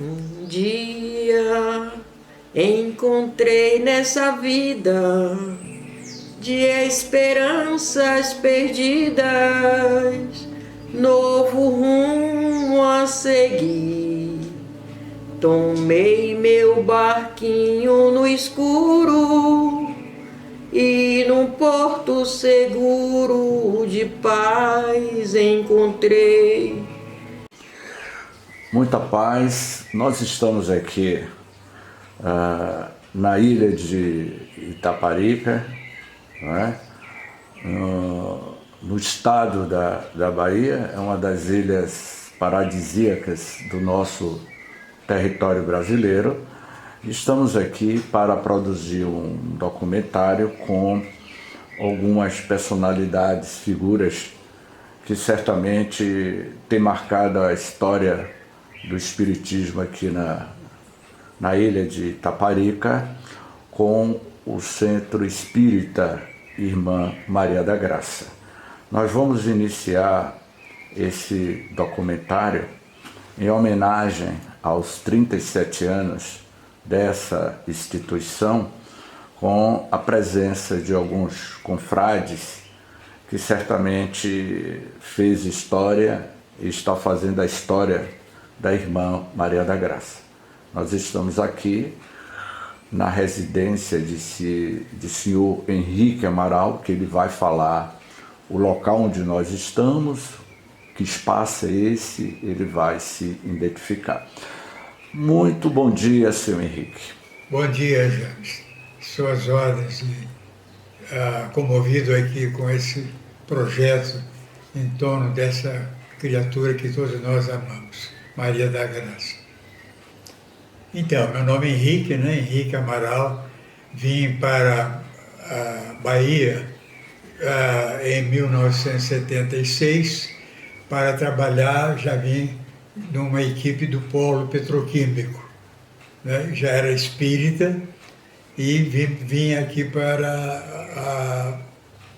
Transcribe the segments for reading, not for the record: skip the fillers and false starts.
Um dia encontrei nessa vida de esperanças perdidas, novo rumo a seguir. Tomei meu barquinho no escuro e num porto seguro de paz encontrei. Muita paz. Nós estamos aqui na ilha de Itaparica, não é? No estado da Bahia, é uma das ilhas paradisíacas do nosso território brasileiro. Estamos aqui para produzir um documentário com algumas personalidades, figuras que certamente têm marcado a história do espiritismo aqui na ilha de Itaparica, com o Centro Espírita Irmã Maria da Graça. Nós vamos iniciar esse documentário em homenagem aos 37 anos dessa instituição, com a presença de alguns confrades que certamente fez história e está fazendo a história da Irmã Maria da Graça. Nós estamos aqui na residência de senhor Henrique Amaral, que ele vai falar o local onde nós estamos, que espaço é esse, ele vai se identificar. Muito bom dia, senhor Henrique. Bom dia, James. Suas ordens, comovido aqui com esse projeto em torno dessa criatura que todos nós amamos, Maria da Graça. Então, meu nome é Henrique, né? Henrique Amaral. Vim para a Bahia em 1976 para trabalhar, já vim numa equipe do polo petroquímico, né? Já era espírita e vim aqui para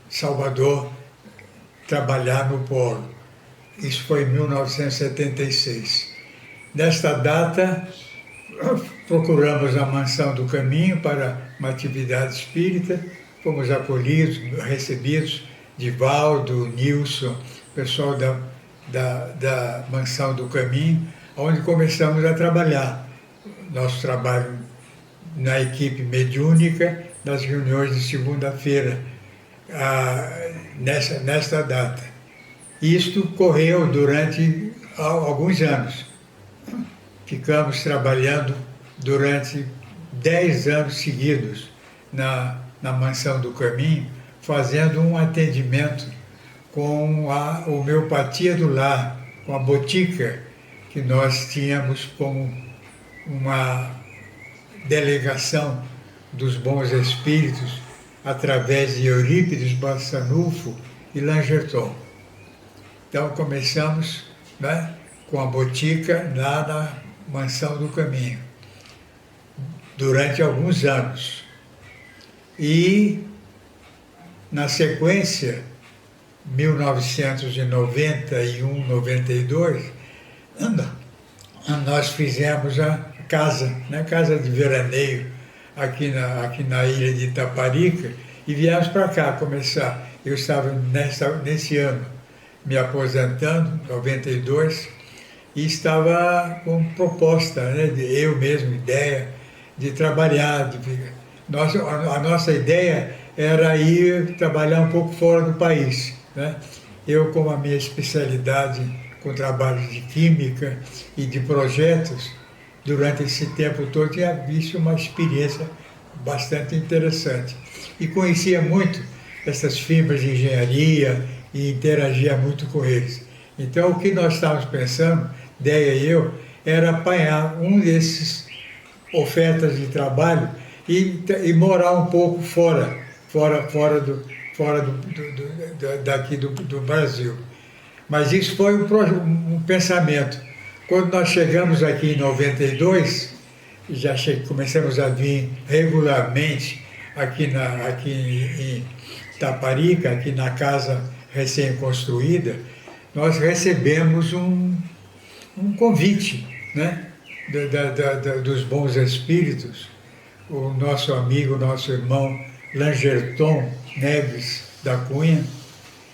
Salvador trabalhar no polo. Isso foi em 1976. Nesta data, procuramos a Mansão do Caminho para uma atividade espírita, fomos acolhidos, recebidos de Valdo, Nilson, pessoal da Mansão do Caminho, onde começamos a trabalhar. Nosso trabalho na equipe mediúnica, nas reuniões de segunda-feira, nesta data. Isto correu durante alguns anos. Ficamos trabalhando durante 10 anos seguidos na Mansão do Caminho, fazendo um atendimento com a homeopatia do lar, com a botica que nós tínhamos como uma delegação dos bons espíritos através de Eurípides Barçanufo e Langerton. Então começamos, né, com a botica lá na Mansão do Caminho, durante alguns anos. E, na sequência, 1991, 92, nós fizemos a casa, né, casa de veraneio, aqui na ilha de Itaparica, e viemos para cá começar. Eu estava nesse ano me aposentando, 92, e estava com proposta, né, eu mesmo, ideia de trabalhar. A nossa ideia era ir trabalhar um pouco fora do país, né? Eu, com a minha especialidade com trabalhos de química e de projetos, durante esse tempo todo tinha visto uma experiência bastante interessante. E conhecia muito essas firmas de engenharia e interagia muito com eles. Então, o que nós estávamos pensando, Déia e eu, era apanhar um desses ofertas de trabalho e morar um pouco fora daqui do Brasil. Mas isso foi um pensamento. Quando nós chegamos aqui em 92, já começamos a vir regularmente aqui em Itaparica, aqui na casa recém-construída, nós recebemos um convite, né, dos bons espíritos, o nosso amigo, nosso irmão Langerton Neves da Cunha,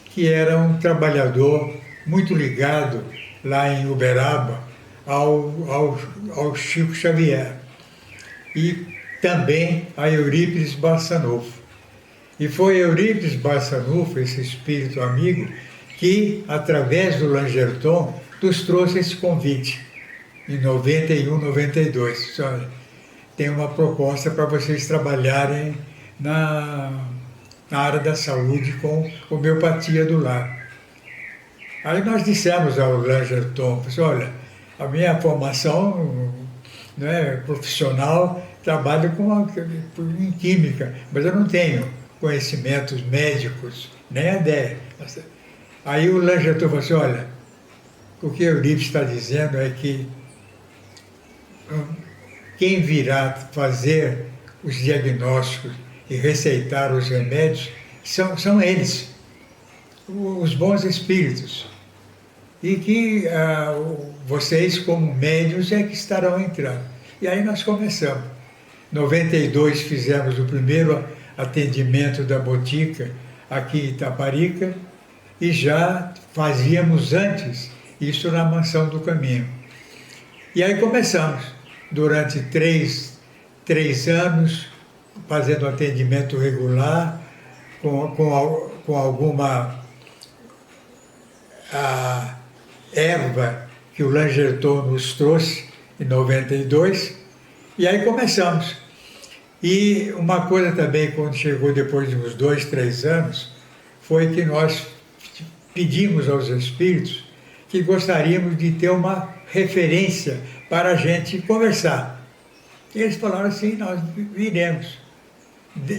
que era um trabalhador muito ligado lá em Uberaba ao Chico Xavier e também a Eurípides Barçanufo. E foi Eurípides Barçanufo, esse espírito amigo, que, através do Langerton, nos trouxe esse convite, em 91, 92. Olha, tem uma proposta para vocês trabalharem na área da saúde com homeopatia do lar. Aí nós dissemos ao Langerton, olha, a minha formação, né, profissional, trabalho em química, mas eu não tenho conhecimentos médicos, nem a ideia. Aí o Langerton falou assim, olha, o que o livro está dizendo é que quem virá fazer os diagnósticos e receitar os remédios são eles, os bons espíritos. E que vocês, como médios, é que estarão entrando. E aí nós começamos. Em 92 fizemos o primeiro atendimento da botica aqui em Itaparica e já fazíamos antes isso na Mansão do Caminho. E aí começamos, durante três anos, fazendo atendimento regular, com alguma erva que o Langerton nos trouxe em 92, e aí começamos. E uma coisa também, quando chegou depois de uns 2, 3 anos, foi que nós pedimos aos espíritos que gostaríamos de ter uma referência para a gente conversar. E eles falaram assim, nós viremos.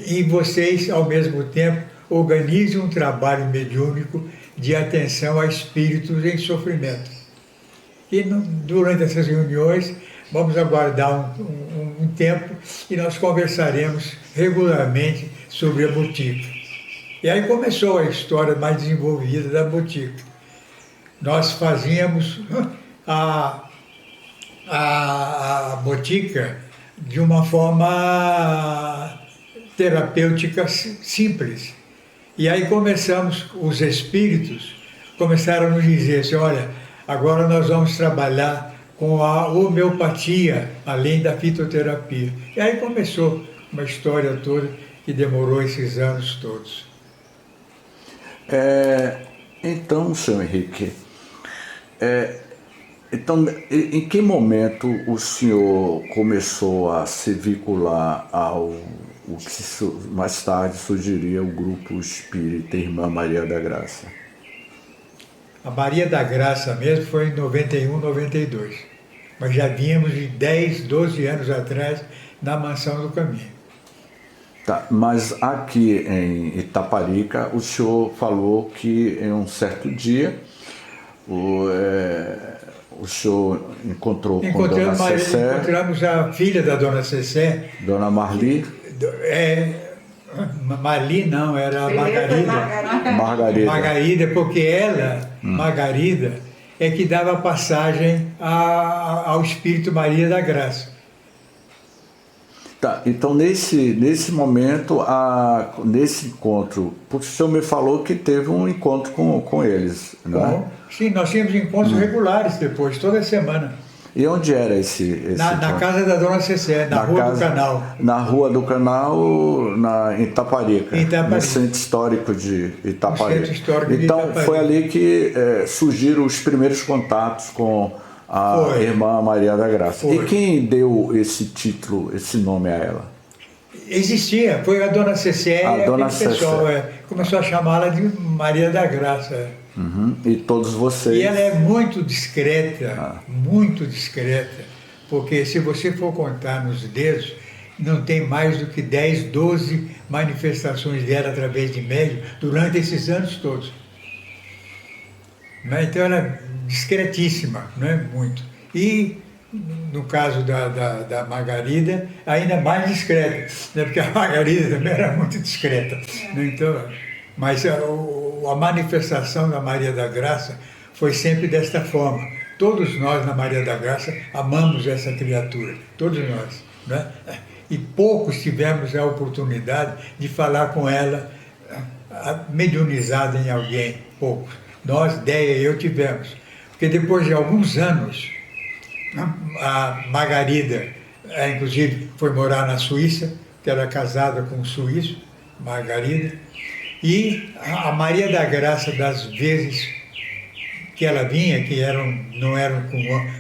E vocês, ao mesmo tempo, organizem um trabalho mediúnico de atenção a espíritos em sofrimento. E durante essas reuniões, vamos aguardar um tempo e nós conversaremos regularmente sobre a botica. E aí começou a história mais desenvolvida da botica. Nós fazíamos a botica de uma forma terapêutica simples. E aí os espíritos começaram a nos dizer assim, olha, agora nós vamos trabalhar com a homeopatia, além da fitoterapia. E aí começou uma história toda que demorou esses anos todos. Então, senhor Henrique, então, em que momento o senhor começou a se vincular ao o que mais tarde surgiria o grupo espírita Irmã Maria da Graça? A Maria da Graça mesmo foi em 91, 92. Mas já vínhamos de 10, 12 anos atrás na Mansão do Caminho. Tá, mas aqui em Itaparica, o senhor falou que em um certo dia o senhor encontrou com Dona Cessé. Encontramos a filha da Dona Cessé. Dona Marli. Marli não, era a Margarida. Margarida, porque ela, Margarida, é que dava passagem ao Espírito Maria da Graça. Tá, então nesse momento, nesse encontro, porque o senhor me falou que teve um encontro com eles, não é? Sim, nós tínhamos encontros regulares depois, toda semana. E onde era esse na casa da Dona Cessé, na Rua do Canal. Na Rua do Canal, em Itaparica, no Centro Histórico de Itaparica. Centro Histórico de então, Itaparica. foi ali que surgiram os primeiros contatos com a Irmã Maria da Graça. Foi. E quem deu esse título, esse nome a ela? Existia, foi a Dona Cessé, a Dona Cessé. Pessoal começou a chamá-la de Maria da Graça. Uhum. E todos vocês... E ela é muito discreta, porque se você for contar nos dedos, não tem mais do que 10, 12 manifestações dela através de médium durante esses anos todos. Então ela é discretíssima, não é muito. E no caso da Margarida, ainda mais discreta, né? Porque a Margarida também era muito discreta. Então, mas a manifestação da Maria da Graça foi sempre desta forma, Todos nós, na Maria da Graça, amamos essa criatura, todos nós. Não é? E poucos tivemos a oportunidade de falar com ela mediunizada em alguém, poucos. Nós, Déia e eu, tivemos. Porque depois de alguns anos, a Margarida, inclusive, foi morar na Suíça, que era casada com um suíço, Margarida, e a Maria da Graça, das vezes que ela vinha, que não eram com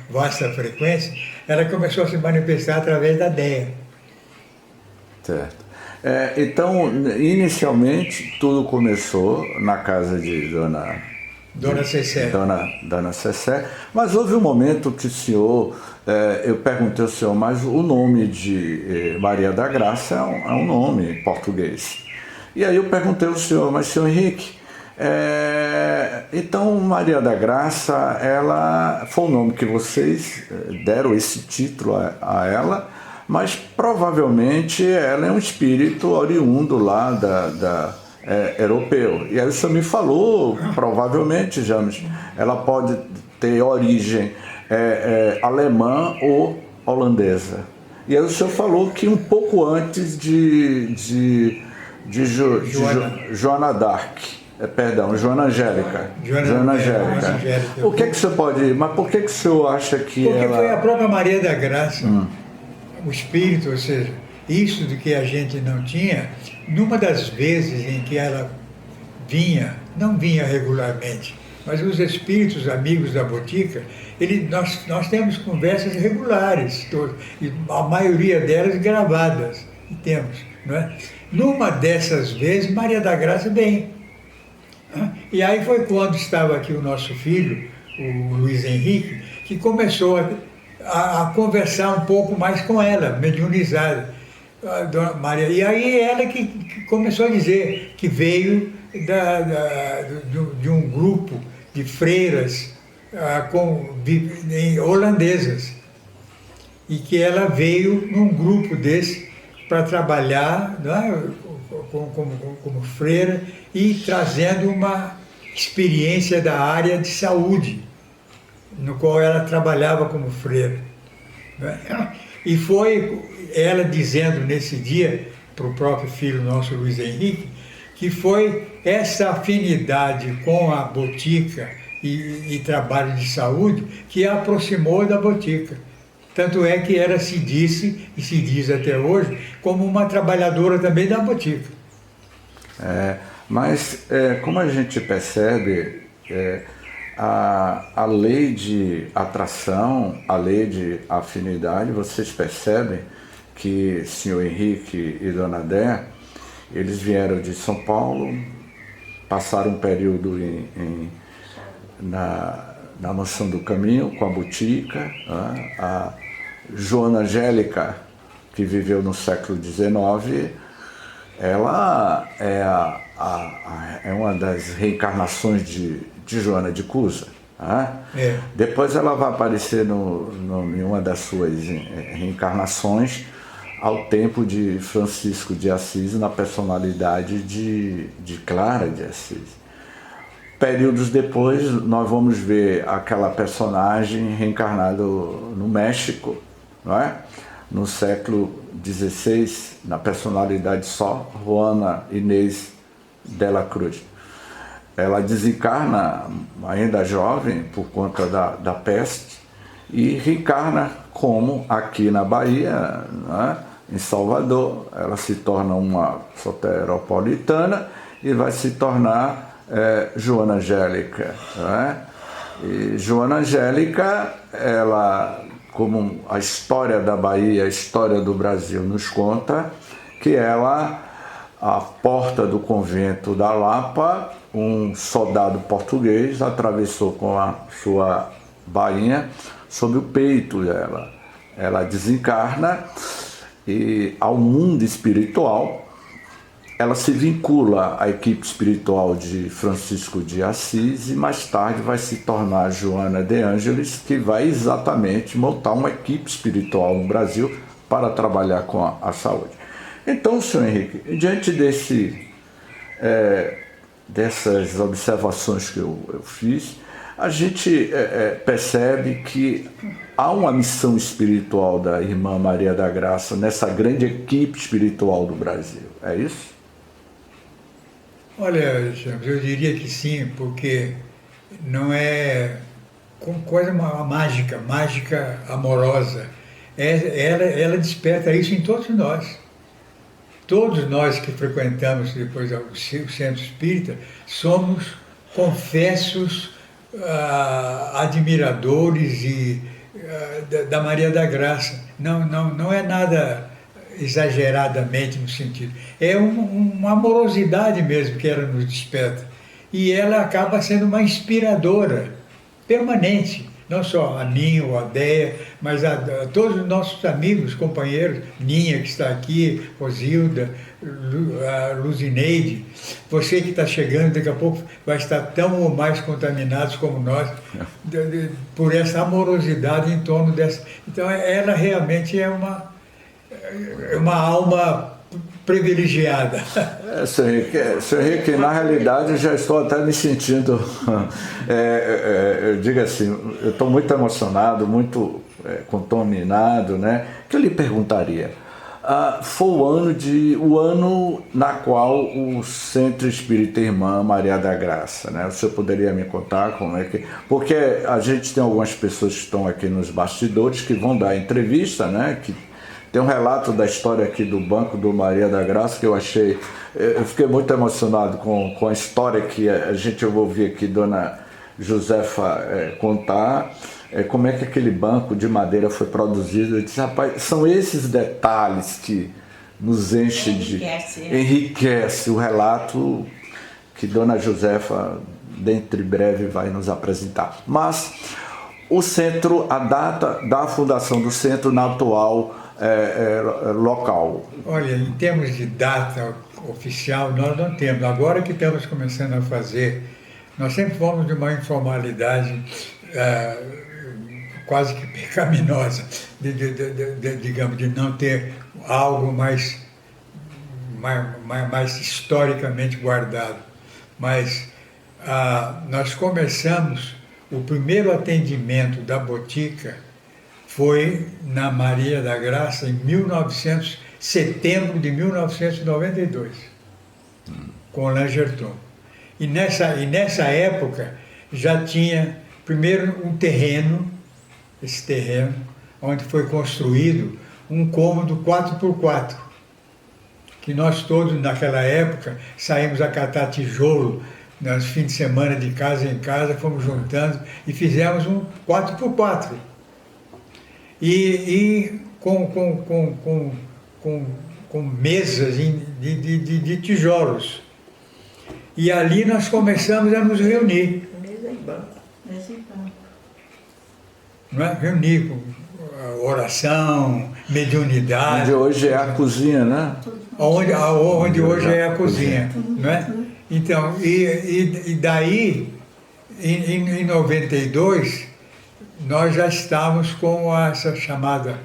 vasta frequência, ela começou a se manifestar através da Déia. Certo. Então, inicialmente, tudo começou na casa de Dona Cecé. Dona Cecé, mas houve um momento que o senhor, eu perguntei ao senhor, mas o nome de Maria da Graça é um nome português. E aí eu perguntei ao senhor, mas senhor Henrique, então Maria da Graça, ela foi o nome que vocês deram esse título a ela, mas provavelmente ela é um espírito oriundo lá europeu. E aí o senhor me falou, provavelmente, James, ela pode ter origem alemã ou holandesa. E aí o senhor falou que um pouco antes de Joana d'Arc, Joana Angélica. Joana Angélica. O que o senhor pode... Mas por que o senhor acha que Porque ela... foi a própria Maria da Graça, o espírito, ou seja, isso de que a gente não tinha, numa das vezes em que ela vinha, não vinha regularmente, mas os espíritos amigos da botica, nós temos conversas regulares, e a maioria delas gravadas, e temos, não é? Numa dessas vezes, Maria da Graça vem. E aí foi quando estava aqui o nosso filho, o Luiz Henrique, que começou a conversar um pouco mais com ela, mediunizada, a Dona Maria. E aí ela que começou a dizer que veio de um grupo de freiras holandesas, e que ela veio num grupo desse para trabalhar, não é? como freira, e trazendo uma experiência da área de saúde, no qual ela trabalhava como freira. E foi ela dizendo nesse dia, para o próprio filho nosso, Luiz Henrique, que foi essa afinidade com a botica e trabalho de saúde que a aproximou da botica. Tanto é que ela se disse, e se diz até hoje, como uma trabalhadora também da botica. Mas como a gente percebe, a lei de atração, a lei de afinidade, vocês percebem que senhor Henrique e Dona Dé, eles vieram de São Paulo, passaram um período na Mansão do Caminho com a botica, a Joana Angélica, que viveu no século XIX, ela é uma das reencarnações de Joana de Cusa. Depois ela vai aparecer em uma das suas reencarnações ao tempo de Francisco de Assis, na personalidade de Clara de Assis. Períodos depois, nós vamos ver aquela personagem reencarnada no México, não é? No século XVI, na personalidade só, Juana Inês de la Cruz. Ela desencarna ainda jovem por conta da peste e reencarna como aqui na Bahia, não é? Em Salvador. Ela se torna uma soteropolitana e vai se tornar Joana Angélica. Não é? E Joana Angélica, ela, como a história da Bahia, a história do Brasil nos conta, que ela, à porta do convento da Lapa, um soldado português atravessou com a sua bainha sobre o peito dela. Ela desencarna e, ao mundo espiritual, ela se vincula à equipe espiritual de Francisco de Assis e mais tarde vai se tornar Joana de Ângeles, que vai exatamente montar uma equipe espiritual no Brasil para trabalhar com a saúde. Então, senhor Henrique, diante dessas observações que eu fiz, A gente percebe que há uma missão espiritual da irmã Maria da Graça nessa grande equipe espiritual do Brasil, é isso? Olha, James, eu diria que sim, porque não é com coisa mágica, mágica amorosa. Ela desperta isso em todos nós. Todos nós que frequentamos depois o centro espírita somos confessos admiradores da Maria da Graça. Não é nada exageradamente no sentido. É uma amorosidade mesmo que ela nos desperta. E ela acaba sendo uma inspiradora permanente. Não só a mim ou a Deia, mas a todos os nossos amigos, companheiros, Ninha, que está aqui, Rosilda, a Luzineide, você que está chegando, daqui a pouco vai estar tão ou mais contaminados como nós, por essa amorosidade em torno dessa. Então, ela realmente é uma alma privilegiada. Senhor Henrique, na realidade eu já estou até me sentindo, eu digo assim, eu estou muito emocionado, muito contaminado, né? Que eu lhe perguntaria, foi o ano na qual o Centro Espírita Irmã Maria da Graça, né? O senhor poderia me contar como é que... Porque a gente tem algumas pessoas que estão aqui nos bastidores que vão dar entrevista, né? Que tem um relato da história aqui do Banco do Maria da Graça que eu fiquei muito emocionado com a história que a gente ouviu aqui, Dona Josefa contar, como é que aquele banco de madeira foi produzido. Eu disse, rapaz, são esses detalhes que nos enchem enriquece o relato que Dona Josefa, dentro breve, vai nos apresentar. Mas o centro, a data da fundação do centro na atual local. Olha, em termos de data oficial, nós não temos. Agora que estamos começando a fazer, nós sempre fomos de uma informalidade quase que pecaminosa, digamos, de não ter algo mais historicamente guardado. Mas nós começamos, o primeiro atendimento da botica foi na Maria da Graça em setembro de 1992, com o Langerton. E nessa época já tinha, primeiro, um terreno, esse terreno, onde foi construído um cômodo 4x4, que nós todos, naquela época, saímos a catar tijolo, nos fins de semana, de casa em casa, fomos juntando e fizemos um 4x4. E com mesas de tijolos. E ali nós começamos a nos reunir. Mesa e banco. Não é? Reunir com oração, mediunidade. Onde hoje é a cozinha, né? Onde hoje é a cozinha. Não é? Então, e daí, em 92, nós já estávamos com essa chamada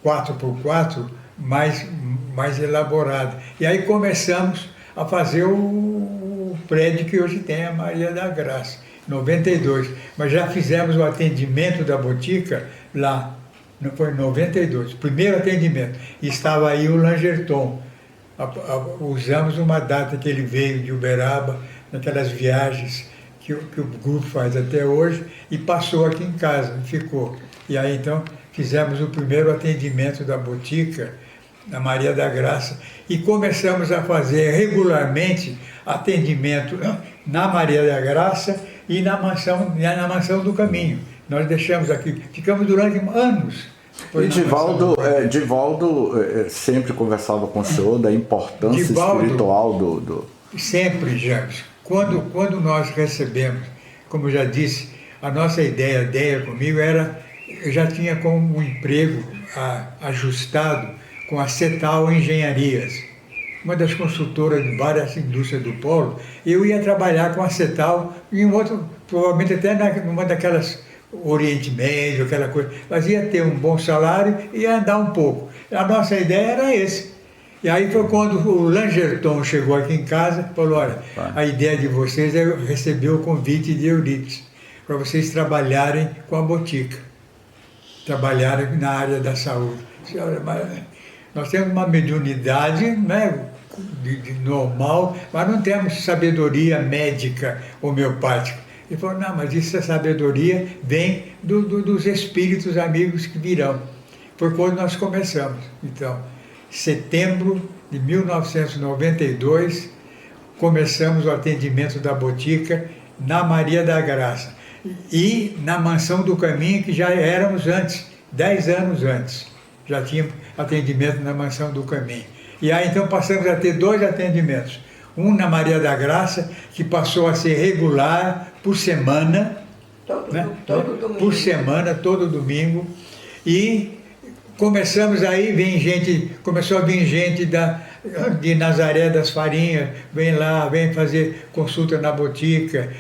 4x4 mais elaborada. E aí começamos a fazer o prédio que hoje tem a Maria da Graça, 92. Mas já fizemos o atendimento da botica lá, não foi em 92, primeiro atendimento. E estava aí o Langerton. Usamos uma data que ele veio de Uberaba, naquelas viagens que o grupo faz até hoje, e passou aqui em casa, ficou. E aí então fizemos o primeiro atendimento da botica, na Maria da Graça, e começamos a fazer regularmente atendimento na Maria da Graça e na Mansão do Caminho. Nós deixamos aqui, ficamos durante anos. E Divaldo sempre conversava com o senhor da importância espiritual do... Sempre, James. Quando nós recebemos, como eu já disse, a nossa ideia comigo era, eu já tinha como um emprego ajustado com a Cetal Engenharias, uma das construtoras de várias indústrias do polo. Eu ia trabalhar com a Cetal em outro, provavelmente até numa daquelas Oriente Médio, aquela coisa, mas ia ter um bom salário e ia andar um pouco. A nossa ideia era esse. E aí foi quando o Langerton chegou aqui em casa e falou, olha, a ideia de vocês é receber o convite de Eurípides, para vocês trabalharem com a botica, trabalharem na área da saúde. Olha, mas nós temos uma mediunidade, né, de normal, mas não temos sabedoria médica homeopática. Ele falou, não, mas essa sabedoria vem dos espíritos amigos que virão. Foi quando nós começamos. Então, setembro de 1992, começamos o atendimento da botica na Maria da Graça e na Mansão do Caminho, que já éramos antes, 10 anos antes, já tínhamos atendimento na Mansão do Caminho. E aí então passamos a ter 2 atendimentos, um na Maria da Graça, que passou a ser regular por semana, todo domingo. Por semana, todo domingo, e começamos aí, começou a vir gente de Nazaré das Farinhas, vem lá, vem fazer consulta na botica,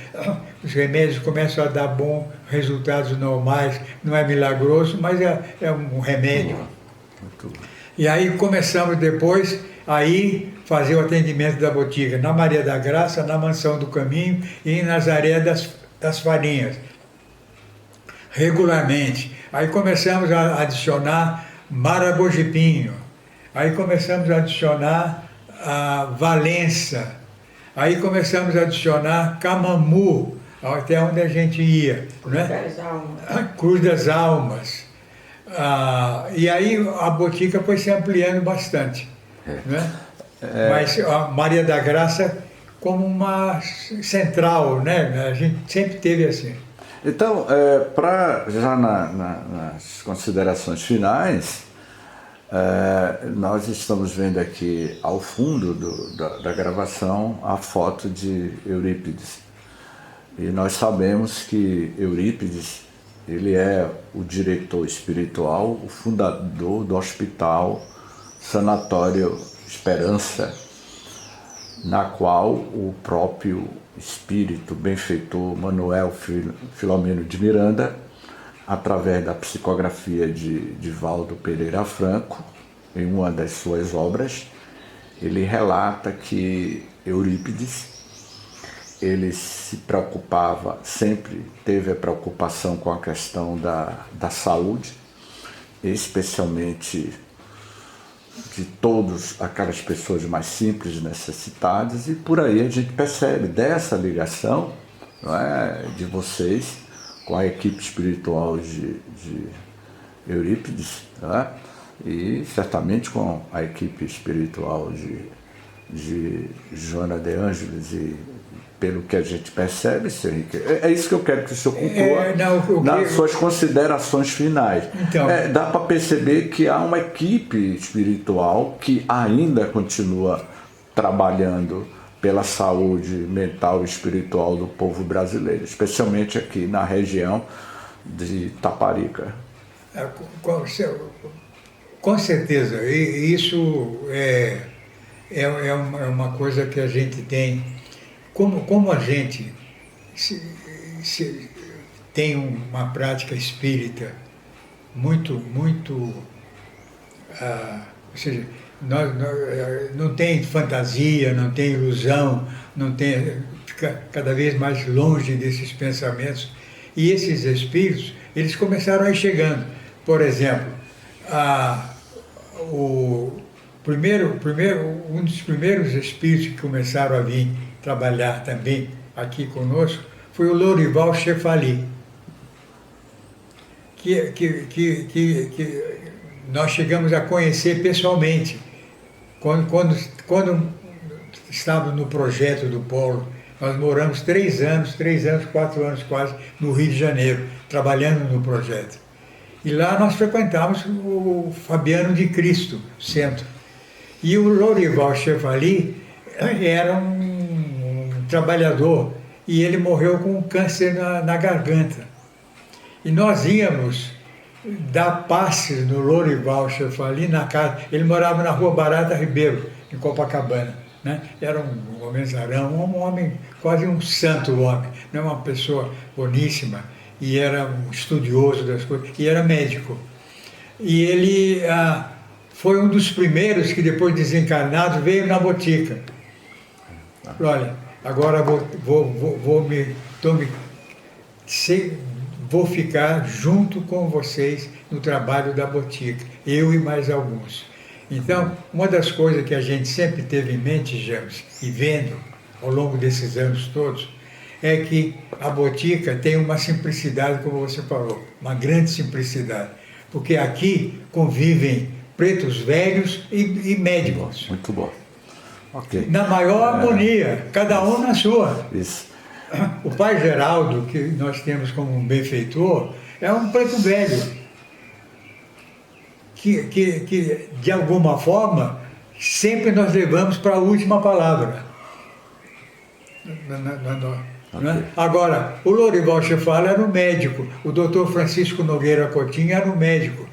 os remédios começam a dar bons resultados normais, não é milagroso, mas é um remédio. E aí começamos depois aí fazer o atendimento da botica na Maria da Graça, na Mansão do Caminho e em Nazaré das Farinhas, regularmente. Aí começamos a adicionar Marabogipinho, aí começamos a adicionar a Valença, aí começamos a adicionar Camamu, até onde a gente ia, né? Cruz das Almas. E aí a botica foi se ampliando bastante, né? Mas a Maria da Graça como uma central, né? A gente sempre teve assim. Então, já nas considerações finais, nós estamos vendo aqui ao fundo da gravação a foto de Eurípides. E nós sabemos que Eurípides, ele é o diretor espiritual, o fundador do Hospital Sanatório Esperança, na qual o próprio espírito benfeitor Manuel Filomeno de Miranda, através da psicografia de Valdo Pereira Franco, em uma das suas obras, ele relata que Eurípides, ele se preocupava, sempre teve a preocupação com a questão da saúde, especialmente de todas aquelas pessoas mais simples, necessitadas, e por aí a gente percebe dessa ligação, não é, de vocês com a equipe espiritual de Eurípides, não é? E certamente com a equipe espiritual de Joana de Ângeles, e pelo que a gente percebe, Sr. Henrique, é isso que eu quero que o senhor conclua nas suas considerações finais. Então, dá para perceber que há uma equipe espiritual que ainda continua trabalhando pela saúde mental e espiritual do povo brasileiro, especialmente aqui na região de Taparica. Com certeza, isso é uma coisa que a gente tem. Como a gente tem uma prática espírita muito, ou seja, não tem fantasia, não tem ilusão, fica cada vez mais longe desses pensamentos. E esses espíritos, eles começaram a ir chegando. Por exemplo, um dos primeiros espíritos que começaram a vir trabalhar também aqui conosco foi o Lorival Chefali, que nós chegamos a conhecer pessoalmente quando estávamos no projeto do Polo. Nós moramos 3 anos, 4 anos quase, no Rio de Janeiro, trabalhando no projeto. E lá nós frequentávamos o Fabiano de Cristo Centro. E o Lorival Chefali era um trabalhador, e ele morreu com um câncer na garganta. E nós íamos dar passes no Lorival Chefali na casa. Ele morava na Rua Barata Ribeiro, em Copacabana, né? Era um homenzarão, um homem, quase um santo homem, né? Uma pessoa boníssima, e era um estudioso das coisas, e era médico. E ele foi um dos primeiros que depois desencarnado veio na botica. Olha, agora vou ficar junto com vocês no trabalho da botica, eu e mais alguns. Então, uma das coisas que a gente sempre teve em mente, James, e vendo ao longo desses anos todos, é que a botica tem uma simplicidade, como você falou, uma grande simplicidade, porque aqui convivem pretos velhos e médicos. Muito bom. Okay. Na maior harmonia, cada um na sua. Isso. O pai Geraldo, que nós temos como um benfeitor, é um preto velho, que de alguma forma, sempre nós levamos para a última palavra. Okay. Agora, o Lorival Chefala era um médico, o doutor Francisco Nogueira Coutinho era um médico.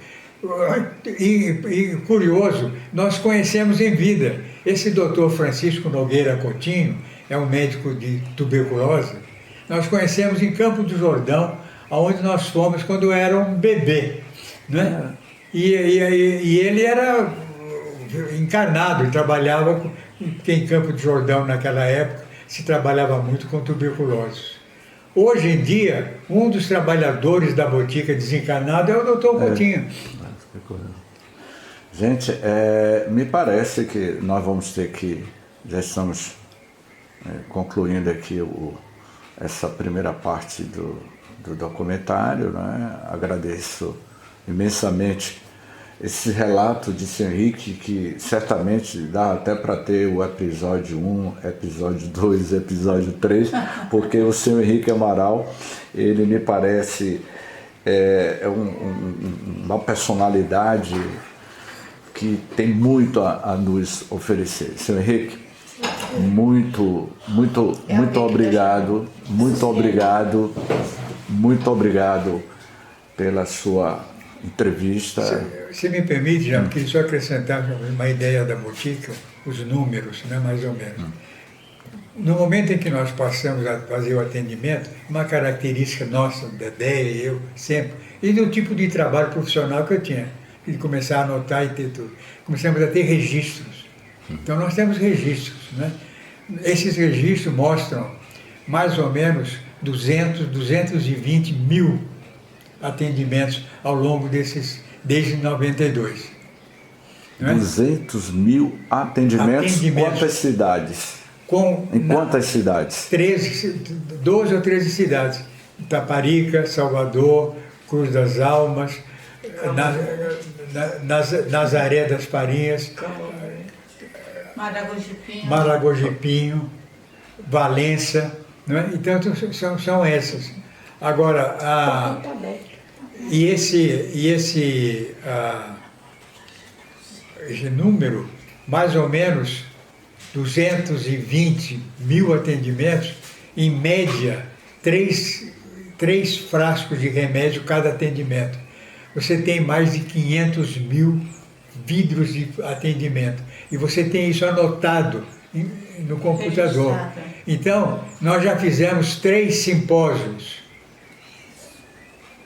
E curioso, nós conhecemos em vida. Esse doutor Francisco Nogueira Coutinho é um médico de tuberculose. Nós conhecemos em Campo do Jordão, onde nós fomos quando eu era um bebê, né? E ele era encarnado, ele trabalhava, em Campo do Jordão naquela época, se trabalhava muito com tuberculose. Hoje em dia, um dos trabalhadores da botica desencarnado é o doutor Coutinho. Gente, me parece que nós vamos ter que, já estamos concluindo aqui essa primeira parte do documentário, né? Agradeço imensamente esse relato de Sr. Henrique, que certamente dá até para ter o episódio 1, episódio 2, episódio 3, porque o Sr. Henrique Amaral, ele me parece uma personalidade que tem muito a nos oferecer. Sr. Henrique, muito obrigado, muito obrigado pela sua entrevista. Se me permite, já, queria só acrescentar uma ideia da botica, os números, né, mais ou menos. No momento em que nós passamos a fazer o atendimento, uma característica nossa, Dedé e eu, sempre, e do tipo de trabalho profissional que eu tinha, de começar a anotar e ter tudo. Começamos a ter registros. Então nós temos registros, né? Esses registros mostram mais ou menos 220 mil atendimentos ao longo desses, desde 92. Né? 200 mil atendimentos. Quantas cidades? Em quantas cidades? 12 ou 13 cidades. Itaparica, Salvador, Cruz das Almas, Nazaré das Farinhas, Maragogipinho, Valença, não é? Então são essas. Agora, esse número, mais ou menos 220 mil atendimentos, em média, 3 frascos de remédio cada atendimento. Você tem mais de 500 mil vidros de atendimento. E você tem isso anotado no computador. Então, nós já fizemos 3 simpósios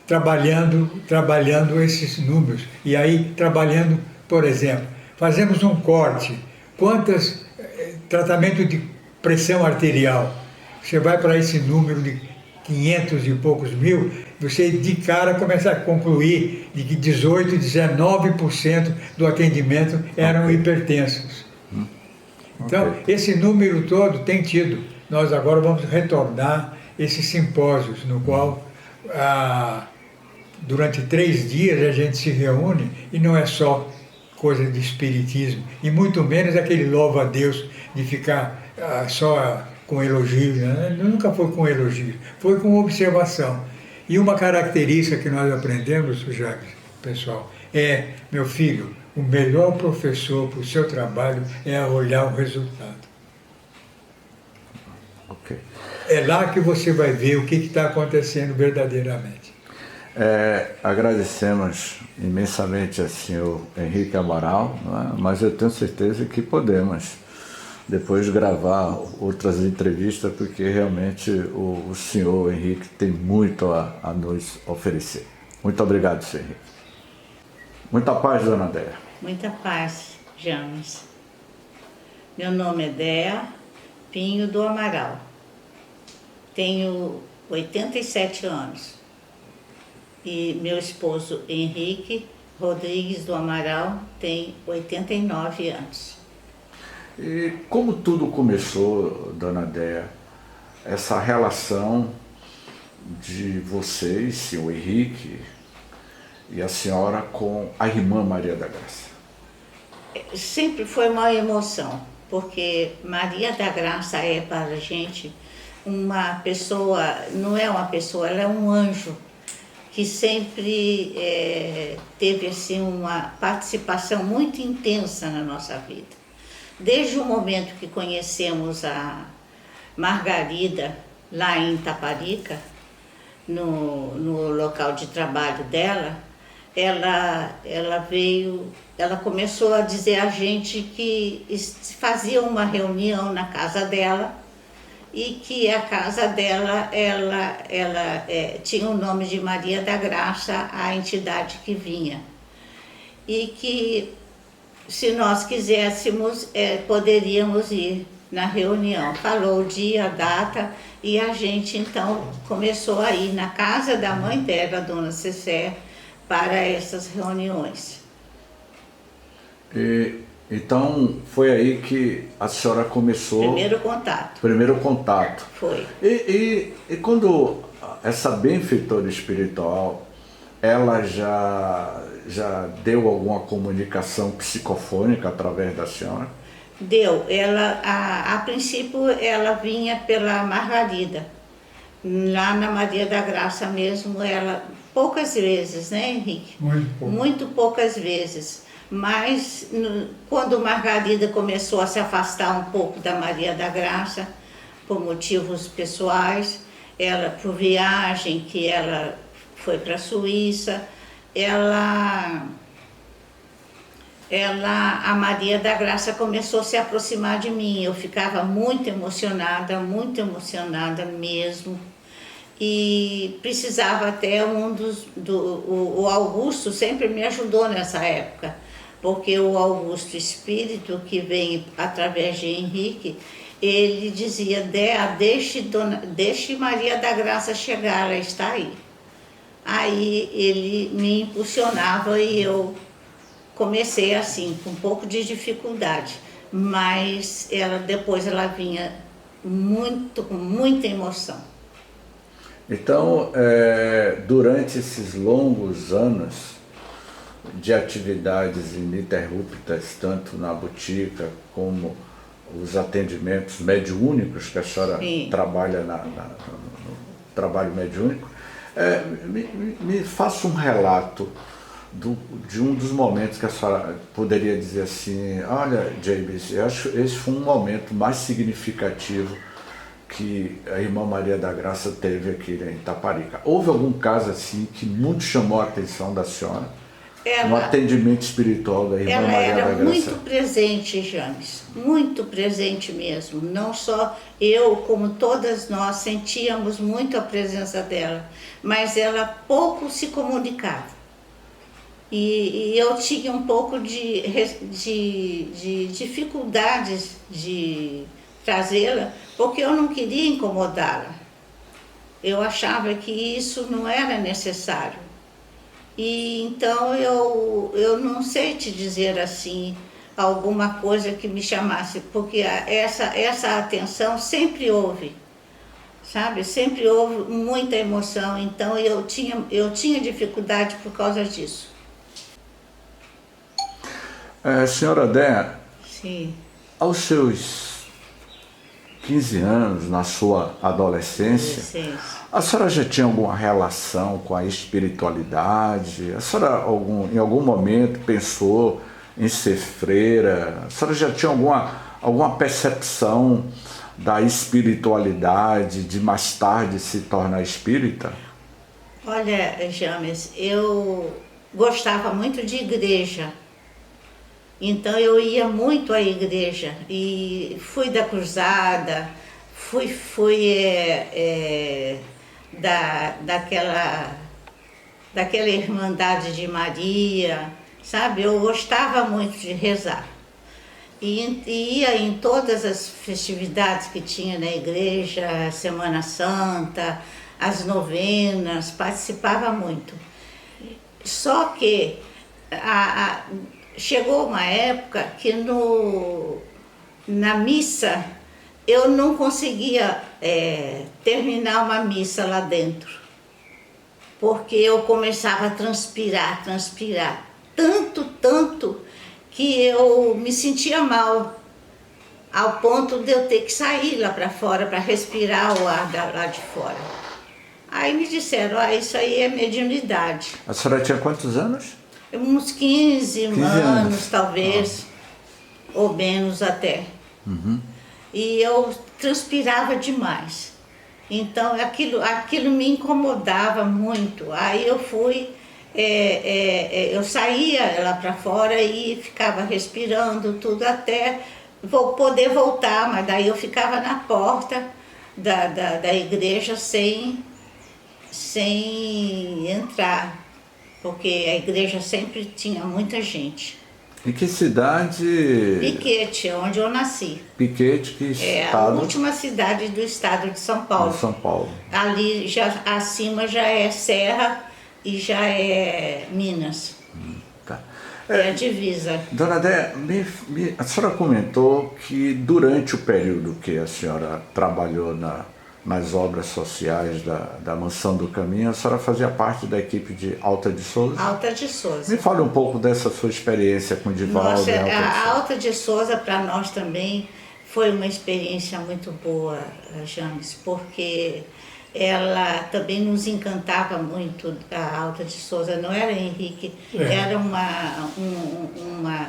trabalhando esses números. E aí, trabalhando, por exemplo, fazemos um corte. Tratamento de pressão arterial. Você vai para esse número de 500 e poucos mil, você de cara começa a concluir de que 18%, 19% do atendimento eram hipertensos. Então, esse número todo tem tido. Nós agora vamos retornar esses simpósios, no qual, durante 3 dias, a gente se reúne e não é só coisa de espiritismo, e muito menos aquele louva a Deus de ficar só com elogios, né? Nunca foi com elogios, foi com observação. E uma característica que nós aprendemos, Jacques, pessoal, meu filho, o melhor professor para o seu trabalho é olhar o resultado. Okay. É lá que você vai ver o que está acontecendo verdadeiramente. Agradecemos imensamente ao senhor Henrique Amaral, né? Mas eu tenho certeza que podemos depois gravar outras entrevistas, porque realmente o senhor Henrique tem muito a nos oferecer. Muito obrigado, senhor Henrique. Muita paz, dona Déia. Muita paz, James. Meu nome é Dea Pinho do Amaral. Tenho 87 anos. E meu esposo Henrique Rodrigues do Amaral tem 89 anos. E como tudo começou, dona Dea, essa relação de vocês, senhor Henrique, e a senhora com a irmã Maria da Graça? Sempre foi uma emoção, porque Maria da Graça é para a gente uma pessoa, não é uma pessoa, ela é um anjo, que sempre teve assim, uma participação muito intensa na nossa vida. Desde o momento que conhecemos a Margarida, lá em Itaparica, no local de trabalho dela, ela começou a dizer a gente que fazia uma reunião na casa dela e que a casa dela, tinha o nome de Maria da Graça, a entidade que vinha. E que, se nós quiséssemos, poderíamos ir na reunião. Falou o dia, a data, e a gente então começou a ir na casa da mãe dela, Dona Cessé, para essas reuniões. Então foi aí que a senhora começou... Primeiro contato. Primeiro contato. Foi. E quando essa benfeitora espiritual, ela já deu alguma comunicação psicofônica através da senhora? Deu. A princípio ela vinha pela Margarida. Lá na Maria da Graça mesmo, ela poucas vezes, né, Henrique? Muito pouco. Muito poucas vezes. Mas quando Margarida começou a se afastar um pouco da Maria da Graça, por motivos pessoais, ela por viagem, que ela foi para a Suíça, a Maria da Graça começou a se aproximar de mim. Eu ficava muito emocionada mesmo. E precisava até o Augusto sempre me ajudou nessa época, porque o Augusto Espírito, que vem através de Henrique, ele dizia: Dea, deixe Maria da Graça chegar, ela está aí. Aí ele me impulsionava e eu comecei assim, com um pouco de dificuldade, mas depois ela vinha com muita emoção. Então, durante esses longos anos de atividades ininterruptas, tanto na botica como os atendimentos mediúnicos, que a senhora Sim. trabalha no trabalho mediúnico, me faça um relato de um dos momentos que a senhora poderia dizer assim: olha, James, eu acho que esse foi um momento mais significativo que a irmã Maria da Graça teve aqui em Itaparica. Houve algum caso assim que muito chamou a atenção da senhora? No atendimento espiritual da irmã Maria da Graça? Ela era muito presente, James, muito presente mesmo. Não só eu, como todas nós, sentíamos muito a presença dela, mas ela pouco se comunicava. E eu tinha um pouco de dificuldades de trazê-la, porque eu não queria incomodá-la. Eu achava que isso não era necessário. E então eu não sei te dizer assim alguma coisa que me chamasse, porque essa atenção sempre houve, sabe? Sempre houve muita emoção, então eu tinha dificuldade por causa disso. Senhora Dea, Sim. aos seus 15 anos, na sua adolescência, a senhora já tinha alguma relação com a espiritualidade? A senhora em algum momento pensou em ser freira? A senhora já tinha alguma percepção da espiritualidade, de mais tarde se tornar espírita? Olha, James, eu gostava muito de igreja. Então eu ia muito à igreja e fui da cruzada, fui daquela Irmandade de Maria, sabe? Eu gostava muito de rezar. E ia em todas as festividades que tinha na igreja, Semana Santa, as novenas, participava muito. Só que chegou uma época que na missa eu não conseguia terminar uma missa lá dentro, porque eu começava a transpirar, tanto que eu me sentia mal, ao ponto de eu ter que sair lá para fora para respirar o ar lá de fora. Aí me disseram, isso aí é mediunidade. A senhora tinha quantos anos? Uns 15 anos, talvez, Ah. ou menos até. Uhum. E eu transpirava demais. Então aquilo me incomodava muito. Aí eu fui, eu saía lá para fora e ficava respirando tudo até poder voltar, mas daí eu ficava na porta da igreja sem entrar, porque a igreja sempre tinha muita gente. Em que cidade? Piquete, onde eu nasci. Piquete, que estado? É a última cidade do estado de São Paulo. De São Paulo. Ali acima já é Serra e já é Minas. Tá. É a divisa. Dona Déia, a senhora comentou que durante o período que a senhora trabalhou nas obras sociais da Mansão do Caminho, a senhora fazia parte da equipe de Alta de Souza? Alta de Souza. Me fale um pouco dessa sua experiência com o Divaldo. Nossa, e a Alta de Souza para nós também foi uma experiência muito boa, James, porque ela também nos encantava muito, a Alta de Souza, não era, Henrique? Era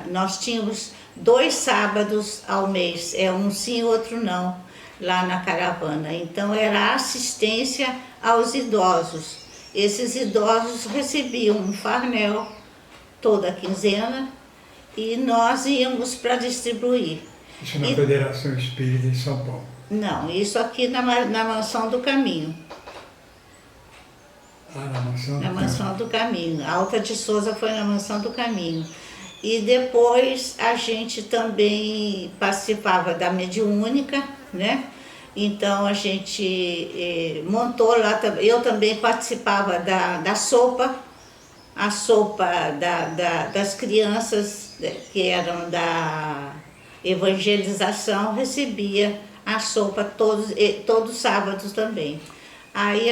nós tínhamos 2 sábados ao mês, um sim e outro não, lá na caravana. Então era assistência aos idosos. Esses idosos recebiam um farnel toda quinzena e nós íamos para distribuir. Isso na Federação Espírita em São Paulo. Não, isso aqui na Mansão do Caminho. Na Mansão? Na Mansão do Caminho. A Alta de Souza foi na Mansão do Caminho. E depois a gente também participava da mediúnica, né? Então a gente montou lá, eu também participava da sopa, a sopa das crianças que eram da evangelização, recebia a sopa todos sábados também. Aí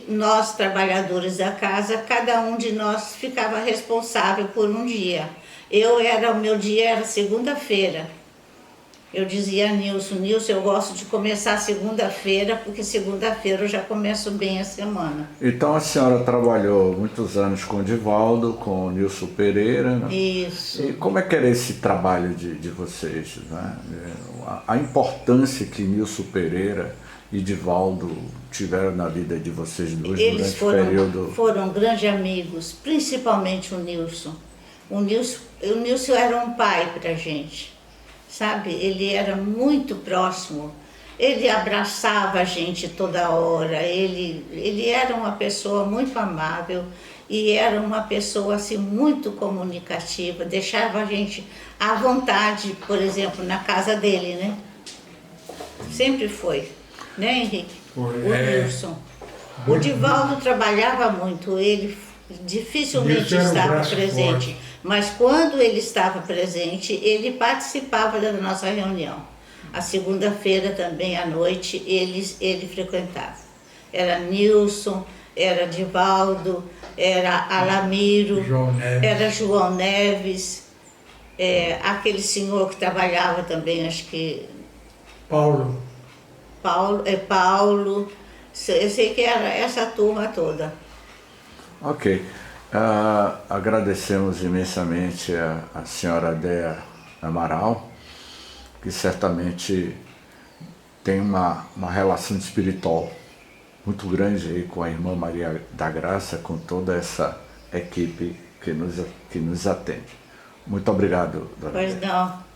nós trabalhadores da casa, cada um de nós ficava responsável por um dia. O meu dia era segunda-feira. Eu dizia a Nilson, eu gosto de começar segunda-feira, porque segunda-feira eu já começo bem a semana. Então a senhora trabalhou muitos anos com o Divaldo, com o Nilson Pereira, né? Isso. E como é que era esse trabalho de vocês, né? A importância que Nilson Pereira e Divaldo tiveram na vida de vocês dois Eles durante o período? Foram grandes amigos, principalmente o Nilson. O Nilson era um pai para a gente, sabe? Ele era muito próximo, ele abraçava a gente toda hora, ele era uma pessoa muito amável e era uma pessoa assim, muito comunicativa, deixava a gente à vontade, por exemplo, na casa dele, né? Sempre foi, né, Henrique? Foi, o Nilson. O Divaldo trabalhava muito, ele dificilmente estava presente, mas quando ele estava presente, ele participava da nossa reunião. A segunda-feira também à noite ele frequentava. Era Nilson, era Divaldo, era Alamiro, era João Neves, aquele senhor que trabalhava também, acho que... Paulo, eu sei que era essa turma toda. Ok. Agradecemos imensamente a senhora Déia Amaral, que certamente tem uma relação espiritual muito grande aí com a irmã Maria da Graça, com toda essa equipe que nos atende. Muito obrigado, dona Déia. Pois não.